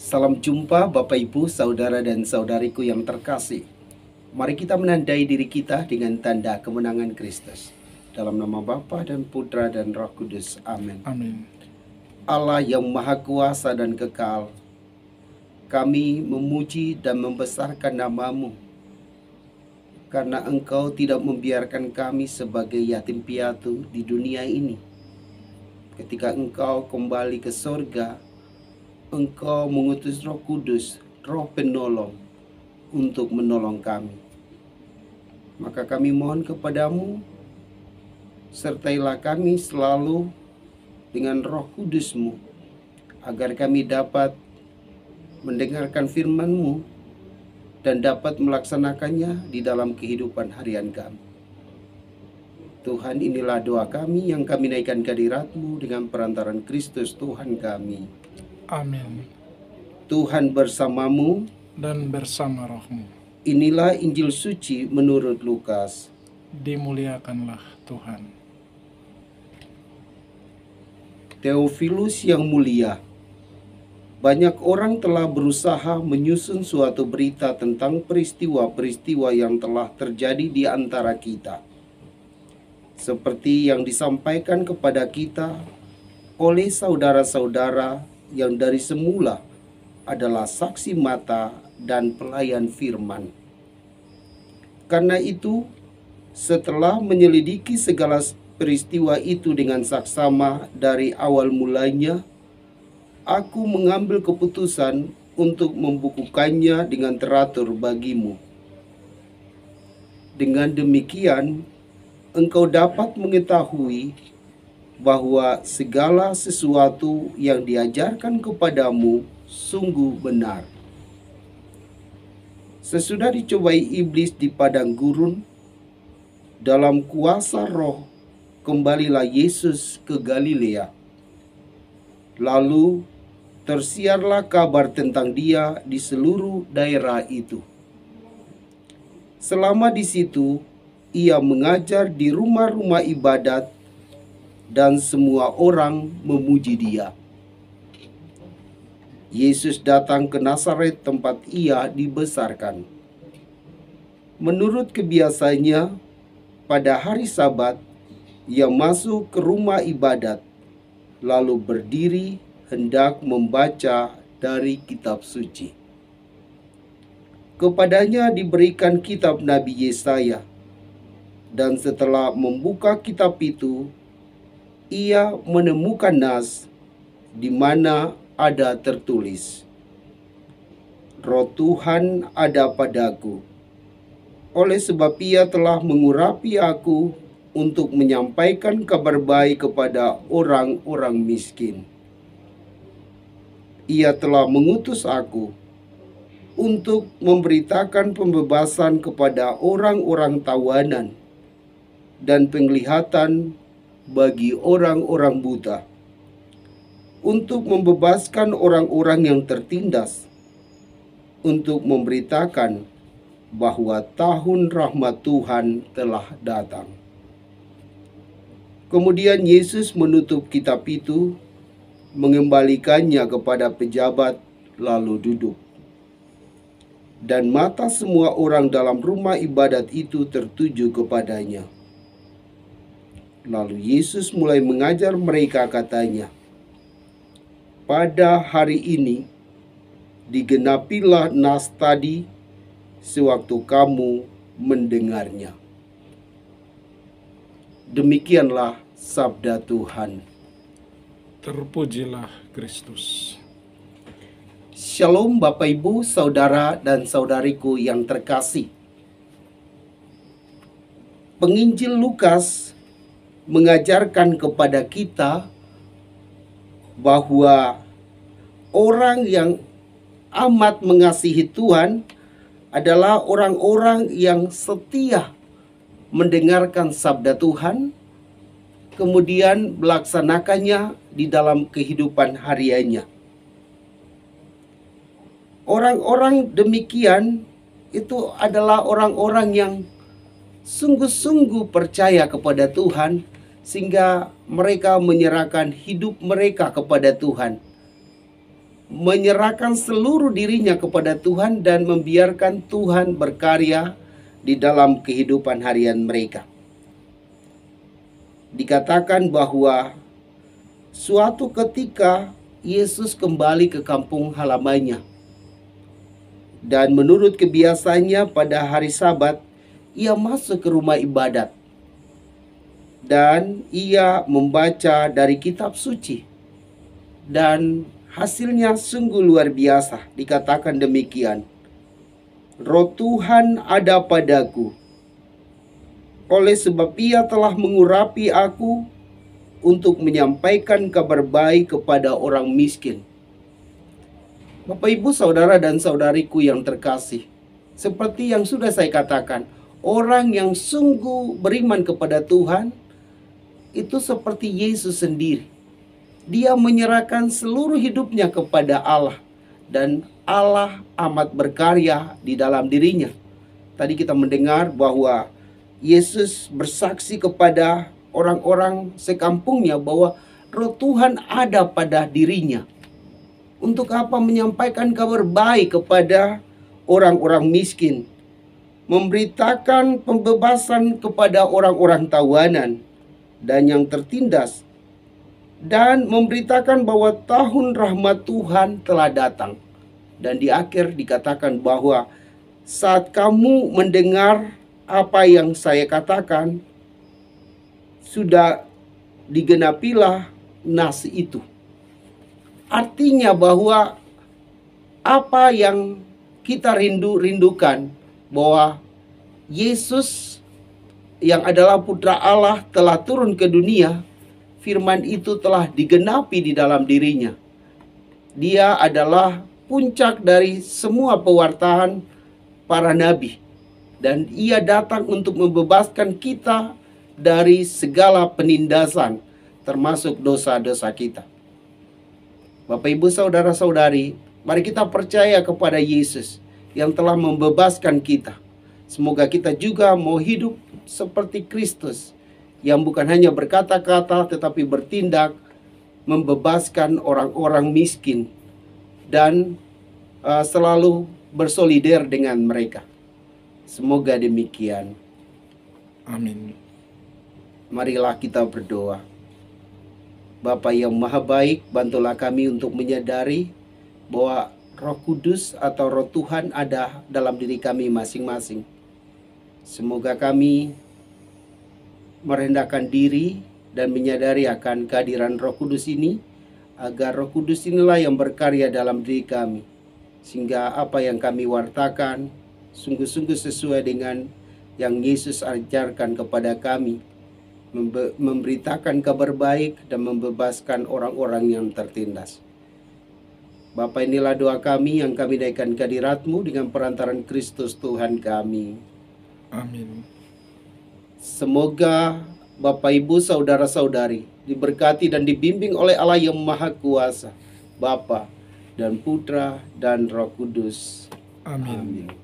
Salam jumpa Bapak Ibu, Saudara dan Saudariku yang terkasih. Mari kita menandai diri kita dengan tanda kemenangan Kristus. Dalam nama Bapa dan Putra dan Roh Kudus. Amin. Amin. Allah yang Maha Kuasa dan Kekal, kami memuji dan membesarkan nama-Mu, karena Engkau tidak membiarkan kami sebagai yatim piatu di dunia ini. Ketika Engkau kembali ke sorga, Engkau mengutus Roh Kudus, Roh Penolong, untuk menolong kami. Maka kami mohon kepadamu, sertailah kami selalu dengan Roh Kudus-Mu, agar kami dapat mendengarkan firman-Mu dan dapat melaksanakannya di dalam kehidupan harian kami. Tuhan, inilah doa kami yang kami naikkan ke hadirat-Mu dengan perantaran Kristus Tuhan kami. Amin. Tuhan bersamamu Dan bersama rohmu. Inilah Injil suci menurut Lukas. Dimuliakanlah Tuhan. Theophilus yang mulia, banyak orang telah berusaha menyusun suatu berita tentang peristiwa-peristiwa yang telah terjadi di antara kita, seperti yang disampaikan kepada kita oleh saudara-saudara yang dari semula adalah saksi mata dan pelayan firman. Karena itu, setelah menyelidiki segala peristiwa itu dengan saksama dari awal mulanya, aku mengambil keputusan untuk membukukannya dengan teratur bagimu. Dengan demikian, engkau dapat mengetahui bahwa segala sesuatu yang diajarkan kepadamu sungguh benar. Sesudah dicobai iblis di padang gurun, dalam kuasa Roh, kembalilah Yesus ke Galilea. Lalu tersiarlah kabar tentang Dia di seluruh daerah itu. Selama di situ, Ia mengajar di rumah-rumah ibadat dan semua orang memuji Dia. Yesus datang ke Nazaret tempat Ia dibesarkan. Menurut kebiasaannya, pada hari Sabat, Ia masuk ke rumah ibadat, lalu berdiri hendak membaca dari kitab suci. Kepadanya diberikan kitab Nabi Yesaya, dan setelah membuka kitab itu, ia menemukan nas di mana ada tertulis, Roh Tuhan ada padaku, oleh sebab Ia telah mengurapi aku untuk menyampaikan kabar baik kepada orang-orang miskin. Ia telah mengutus aku untuk memberitakan pembebasan kepada orang-orang tawanan dan penglihatan bagi orang-orang buta, untuk membebaskan orang-orang yang tertindas, untuk memberitakan bahwa tahun rahmat Tuhan telah datang. Kemudian Yesus menutup kitab itu, mengembalikannya kepada pejabat, lalu duduk. Dan mata semua orang dalam rumah ibadat itu tertuju kepadanya. Lalu Yesus mulai mengajar mereka, katanya, pada hari ini digenapilah nas tadi sewaktu kamu mendengarnya. Demikianlah sabda Tuhan. Terpujilah Kristus. Shalom Bapak Ibu, Saudara dan Saudariku yang terkasih. Penginjil Lukas mengajarkan kepada kita bahwa orang yang amat mengasihi Tuhan adalah orang-orang yang setia mendengarkan sabda Tuhan, kemudian melaksanakannya di dalam kehidupan hariannya. Orang-orang demikian itu adalah orang-orang yang sungguh-sungguh percaya kepada Tuhan, sehingga mereka menyerahkan hidup mereka kepada Tuhan. menyerahkan seluruh dirinya kepada Tuhan dan membiarkan Tuhan berkarya di dalam kehidupan harian mereka. Dikatakan bahwa suatu ketika Yesus kembali ke kampung halamannya. Dan menurut kebiasaannya pada hari Sabat, ia masuk ke rumah ibadat. Dan ia membaca dari kitab suci. Dan hasilnya sungguh luar biasa. Dikatakan demikian. Roh Tuhan ada padaku, oleh sebab ia telah mengurapi aku untuk menyampaikan kabar baik kepada orang miskin. Bapak, Ibu, saudara dan saudariku yang terkasih, seperti yang sudah saya katakan, orang yang sungguh beriman kepada Tuhan itu seperti Yesus sendiri. Dia menyerahkan seluruh hidupnya kepada Allah, dan Allah amat berkarya di dalam dirinya. Tadi kita mendengar bahwa Yesus bersaksi kepada orang-orang sekampungnya bahwa Roh Tuhan ada pada dirinya. Untuk apa? Menyampaikan kabar baik kepada orang-orang miskin, memberitakan pembebasan kepada orang-orang tawanan dan yang tertindas, dan memberitakan bahwa tahun rahmat Tuhan telah datang. Dan di akhir dikatakan bahwa saat kamu mendengar apa yang saya katakan, sudah digenapilah nas itu. Artinya bahwa apa yang kita rindukan, bahwa Yesus yang adalah Putra Allah telah turun ke dunia, firman itu telah digenapi di dalam dirinya. Dia adalah puncak dari semua pewartaan para nabi. Dan ia datang untuk membebaskan kita dari segala penindasan, termasuk dosa-dosa kita. Bapak, Ibu, saudara-saudari, mari kita percaya kepada Yesus yang telah membebaskan kita. Semoga kita juga mau hidup seperti Kristus, yang bukan hanya berkata-kata tetapi bertindak, membebaskan orang-orang miskin dan selalu bersolider dengan mereka. Semoga demikian. Amin. Marilah kita berdoa. Bapa yang Maha Baik, bantulah kami untuk menyadari bahwa Roh Kudus atau Roh Tuhan ada dalam diri kami masing-masing. Semoga kami merendahkan diri dan menyadari akan kehadiran Roh Kudus ini, agar Roh Kudus inilah yang berkarya dalam diri kami, sehingga apa yang kami wartakan sungguh-sungguh sesuai dengan yang Yesus ajarkan kepada kami, memberitakan kabar baik dan membebaskan orang-orang yang tertindas. Bapa, inilah doa kami yang kami naikkan ke hadirat-Mu dengan perantaran Kristus Tuhan kami. Amin. Semoga Bapak, Ibu, saudara-saudari diberkati dan dibimbing oleh Allah yang Maha Kuasa, Bapa dan Putra dan Roh Kudus. Amin. Amin.